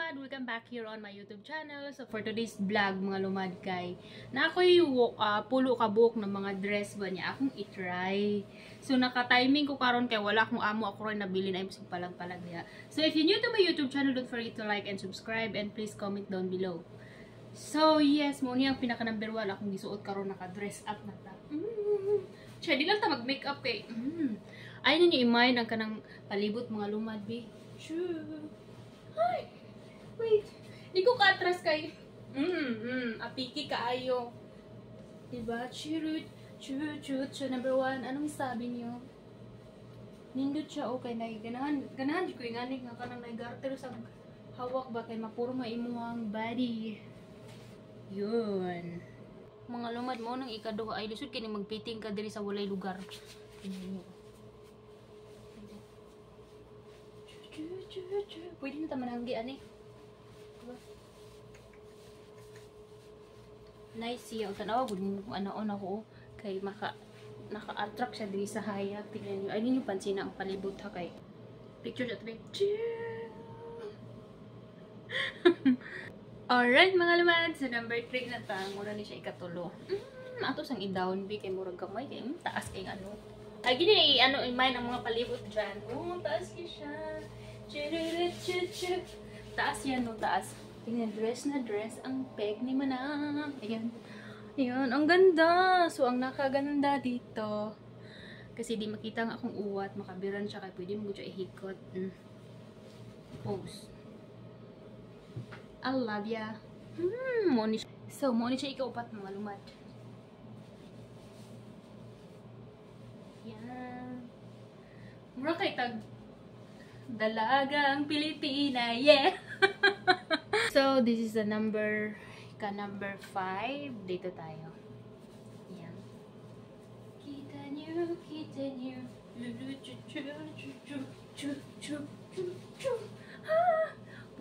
lumad! Welcome back here on my YouTube channel. So for today's vlog mga lumad kay na ako'y pulo ka buhok ng mga dress ba niya akong itry. So naka-timing ko karon kay wala akong amo ako rin nabili na imsig palag-palag niya. So if you're new to my YouTube channel, don't forget to like and subscribe and please comment down below. So yes, mo niya ang pinaka number 1 akong gisuot karon naka-dress up na ta. Siya di lang ta mag-makeup kay. Ay na niyo imay ang kanang palibot mga lumad bi. Shoo. Ay, wait. Di ko ka-atras kay. Apiki kaayo. Diba? Churut. Churut. So, number 1. Anong sabi niyo? Nindot siya. Okay, na. Ganahan. Di ko yung anig nga kanang naigarter sa hawak ba kay mapuro maimuhang body. Yun. Mga lumad mo nang ikaduha. Ay, lisod kini magpiting ka diri sa walay lugar. Pwede na taman hanggi ani. Diba? Nice siya. Tanawa gud mo ano ako kay naka-attract siya diri sa hayag. Tingnan niyo. Ay ninyo pansin na ang palibot ha kay. Picture at me. Alright mga lumad. So number 3 na ta. Mura ni siya ikatulo. Ato sang i-down bi kay murag gamay kay taas kay ano. Ay gini ano imay ang mga palibot dyan. Oh, taas siya. Taas yan, no? Taas. Tingnan, dress na dress. Ang peg ni Manang. Ayan. Ayan, ang ganda. So, ang nakaganda dito. Kasi di makita nga akong uwat. Makabiran siya. Kaya pwede mo siya ihikot. Pose. I love ya. So, muna siya ikaupat mga lumad. Yan. Mura kay tag Dalagang Pilipina, yeah! So, this is the number 5. Dito tayo. Yan. Kita nyo.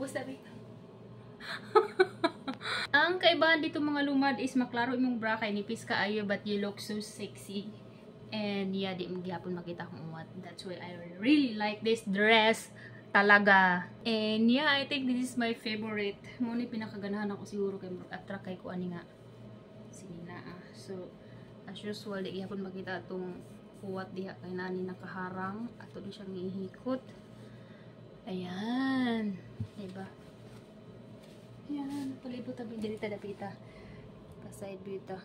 Pusabi. Ang kaibahan dito mga lumad is maklaro imong bra kay nipis kaayo but you look so sexy. And yeah, di magyapon makita kung what. That's why I really like this dress talaga. And yeah, I think this is my favorite. Muna pinakaganahan ako siguro kay mag-attract kay ko ani nga. Sige na So, as usual, di gyapon makita itong kuwat diha kay nani nakaharang. Ato di siyang ihikot. Ayan. Diba? Ayan. Palibot tabi. Dito dapita. Pa-side view ta.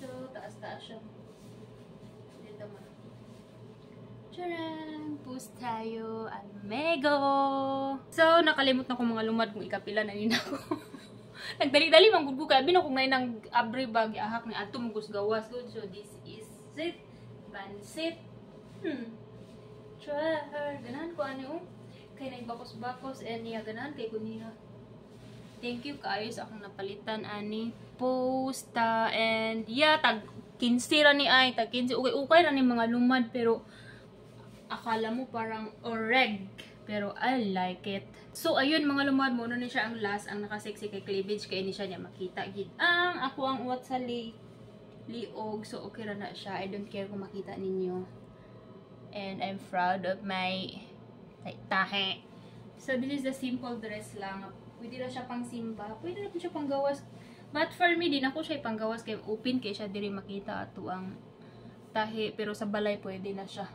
So, taas-taas siya. Dito man. Tcharam! Post tayo. Almego! So, nakalimot na ko mga lumad kung ikapila na nina ko. Nagdali-dali manggod ko. Kaya binakong na ng abri bag. Ahak ni ato mong gawas. So, this is it. Pansit. Char! Ganahan ko ano. Kaya nagbakos-bakos. And yeah, ganahan kay kunina. Thank you guys akong napalitan ani posta and yeah tag 15 ra ni ay tag 15 okay ra ni mga lumad pero akala mo parang oreg pero I like it. So ayun mga lumad mo ni siya ang last ang naka-sexy kay cleavage kay ni siya niya makita gid. Ang ako ang uwat sa liog so okay ra na siya. I don't care kung makita ninyo. And I'm proud of my tahe. So this is the simple dress lang. Pwede na siya pang simba. Pwede na po siya pang gawas. But for me, din ako siya pang gawas. Kaya open kaya siya diri makita ato ang tahi. Pero sa balay pwede na siya.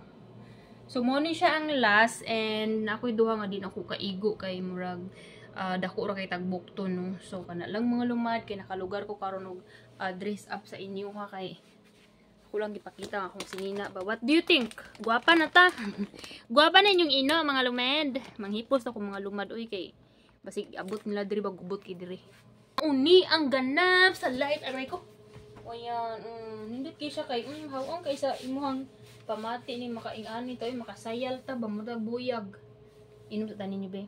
So, muna siya ang last. And ako'y duha nga din ako kaigo kay murag dako ra kay tagbukto no. So, kana lang mga lumad. Kaya nakalugar ko karon og dress up sa inyo ha kay ako lang gipakita akong sinina ba. What do you think? Guwapa na ta. Guwapa na inyong ino mga lumad. Manghipos ako mga lumad. Uy kay basig abot nila diri bagubot kay diri. Uni ang ganap sa light aray ko. O yan, hindi kay siya kay hawong kay sa imuhang pamati ni makaingani to, makasayal ta ba murag buyag. Inom sa tanin niyo be.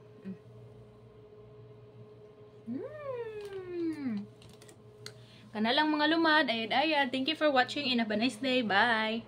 Kana lang mga lumad. Ayan. Thank you for watching and have a nice day. Bye.